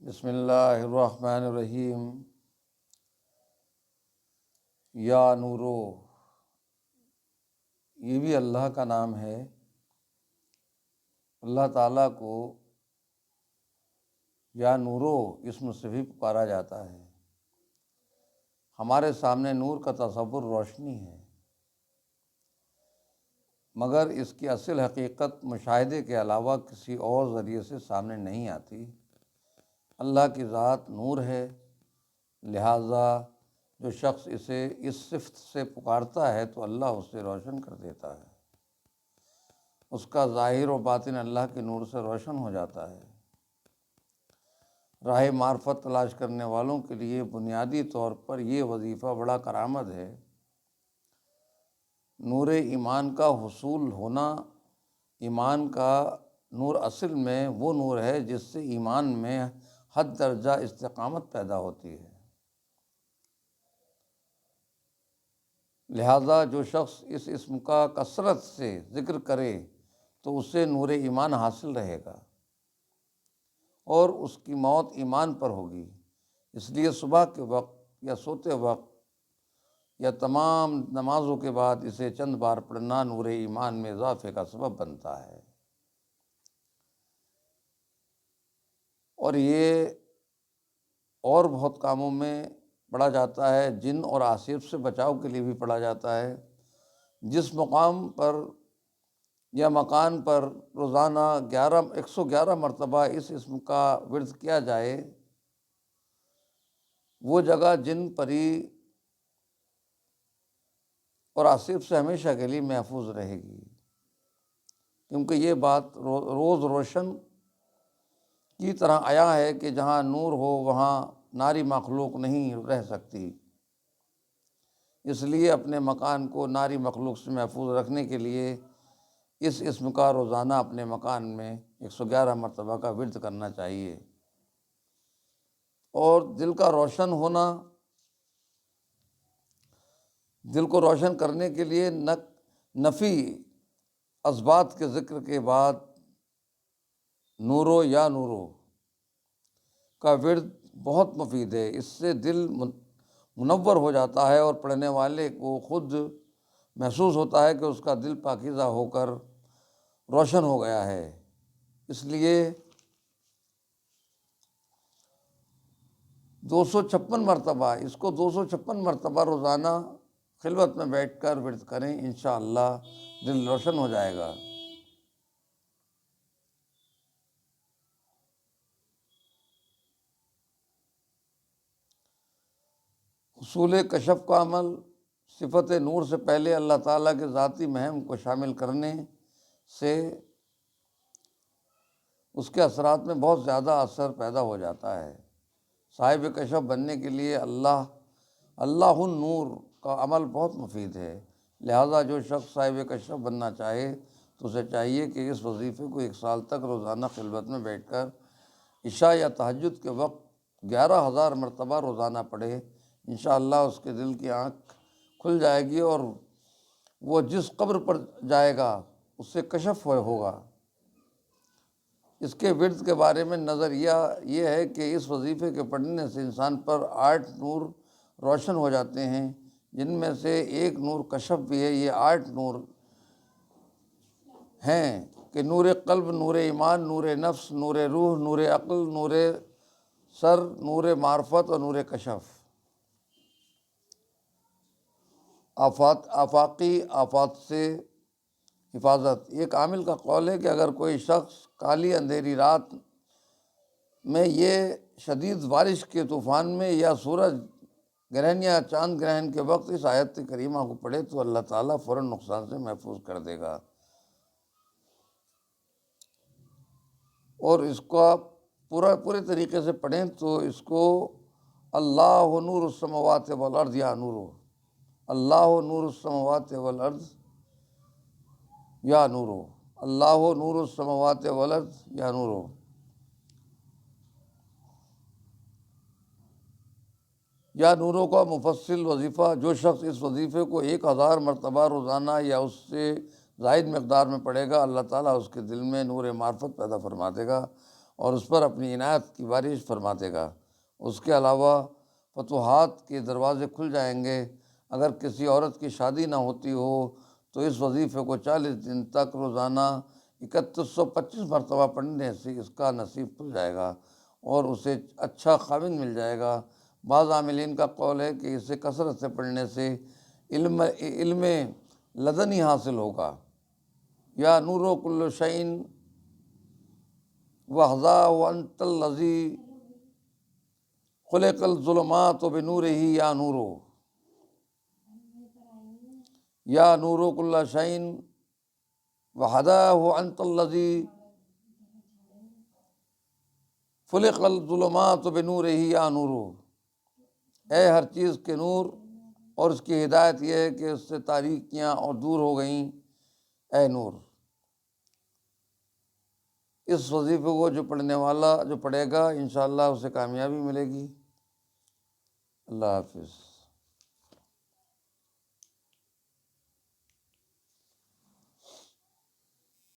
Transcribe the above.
بسم اللہ الرحمن الرحیم۔ یا نورو، یہ بھی اللہ کا نام ہے۔ اللہ تعالیٰ کو یا نورو اسم سے بھی پکارا جاتا ہے۔ ہمارے سامنے نور کا تصور روشنی ہے، مگر اس کی اصل حقیقت مشاہدے کے علاوہ کسی اور ذریعے سے سامنے نہیں آتی۔ اللہ کی ذات نور ہے، لہٰذا جو شخص اسے اس صفت سے پکارتا ہے تو اللہ اسے روشن کر دیتا ہے، اس کا ظاہر و باطن اللہ کے نور سے روشن ہو جاتا ہے۔ راہ معرفت تلاش کرنے والوں کے لیے بنیادی طور پر یہ وظیفہ بڑا کارآمد ہے۔ نور ایمان کا حصول ہونا، ایمان کا نور اصل میں وہ نور ہے جس سے ایمان میں حد درجہ استقامت پیدا ہوتی ہے۔ لہٰذا جو شخص اس اسم کا کثرت سے ذکر کرے تو اسے نور ایمان حاصل رہے گا اور اس کی موت ایمان پر ہوگی۔ اس لیے صبح کے وقت یا سوتے وقت یا تمام نمازوں کے بعد اسے چند بار پڑھنا نور ایمان میں اضافے کا سبب بنتا ہے۔ اور یہ اور بہت کاموں میں پڑھا جاتا ہے، جن اور عاصف سے بچاؤ کے لیے بھی پڑھا جاتا ہے۔ جس مقام پر یا مکان پر روزانہ 111 مرتبہ اس اسم کا ورد کیا جائے، وہ جگہ جن پری اور عاصف سے ہمیشہ کے لیے محفوظ رہے گی، کیونکہ یہ بات روز روشن کی طرح آیا ہے کہ جہاں نور ہو وہاں ناری مخلوق نہیں رہ سکتی۔ اس لیے اپنے مکان کو ناری مخلوق سے محفوظ رکھنے کے لیے اس اسم کا روزانہ اپنے مکان میں 111 مرتبہ کا ورد کرنا چاہیے۔ اور دل کا روشن ہونا، دل کو روشن کرنے کے لیے نفی اسبات کے ذکر کے بعد نورو یا نورو کا ورد بہت مفید ہے۔ اس سے دل منور ہو جاتا ہے اور پڑھنے والے کو خود محسوس ہوتا ہے کہ اس کا دل پاکیزہ ہو کر روشن ہو گیا ہے۔ اس لیے 256 مرتبہ اس کو 256 مرتبہ روزانہ خلوت میں بیٹھ کر ورد کریں، انشاءاللہ دل روشن ہو جائے گا۔ حصول کشف کا عمل، صفت نور سے پہلے اللہ تعالیٰ کے ذاتی مہم کو شامل کرنے سے اس کے اثرات میں بہت زیادہ اثر پیدا ہو جاتا ہے۔ صاحب کشف بننے کے لیے اللہ النور کا عمل بہت مفید ہے۔ لہٰذا جو شخص صاحب کشف بننا چاہے تو اسے چاہیے کہ اس وظیفے کو 1 سال تک روزانہ خلوت میں بیٹھ کر عشاء یا تہجد کے وقت 11,000 مرتبہ روزانہ پڑھے۔ انشاءاللہ اس کے دل کی آنکھ کھل جائے گی اور وہ جس قبر پر جائے گا اس سے کشف ہوگا۔ اس کے ورد کے بارے میں نظریہ یہ ہے کہ اس وظیفے کے پڑھنے سے انسان پر 8 نور روشن ہو جاتے ہیں، جن میں سے ایک نور کشف بھی ہے۔ یہ 8 نور ہیں کہ نور قلب، نور ایمان، نور نفس، نور روح، نور عقل، نور سر، نور معرفت اور نور کشف۔ آفاقی آفات سے حفاظت۔ ایک عامل کا قول ہے کہ اگر کوئی شخص کالی اندھیری رات میں یہ شدید بارش کے طوفان میں یا سورج گرہن یا چاند گرہن کے وقت اس آیت کریمہ کو پڑھے تو اللہ تعالیٰ فوراً نقصان سے محفوظ کر دے گا۔ اور اس کو آپ پورے طریقے سے پڑھیں تو اس کو اللہ نور السماوات والارض یا نورو، اللہ نور السماوات والارض یا نورو، اللہ نور السماوات والارض یا نورو۔ یا نورو کا مفصل وظیفہ، جو شخص اس وظیفے کو 1000 مرتبہ روزانہ یا اس سے زائد مقدار میں پڑھے گا، اللہ تعالیٰ اس کے دل میں نور معرفت پیدا فرما دے گا اور اس پر اپنی عنایت کی بارش فرماتے گا۔ اس کے علاوہ فتوحات کے دروازے کھل جائیں گے۔ اگر کسی عورت کی شادی نہ ہوتی ہو تو اس وظیفے کو 40 دن تک روزانہ 3125 مرتبہ پڑھنے سے اس کا نصیب کھل جائے گا اور اسے اچھا خاوند مل جائے گا۔ بعض عاملین کا قول ہے کہ اسے کثرت سے پڑھنے سے علم لدنی حاصل ہوگا۔ یا نور کل شعین وحظا وانت الذی خلق الظلمات بنورہ یا نورو، یا نور کل شعین وحدہ وانت الذی خلق الظلمات بنورہ یا نورو، اے ہر چیز کے نور، اور اس کی ہدایت یہ ہے کہ اس سے تاریکیاں اور دور ہو گئیں، اے نور۔ اس وظیفے کو جو پڑھنے والا جو پڑھے گا انشاءاللہ اسے کامیابی ملے گی۔ اللہ حافظ۔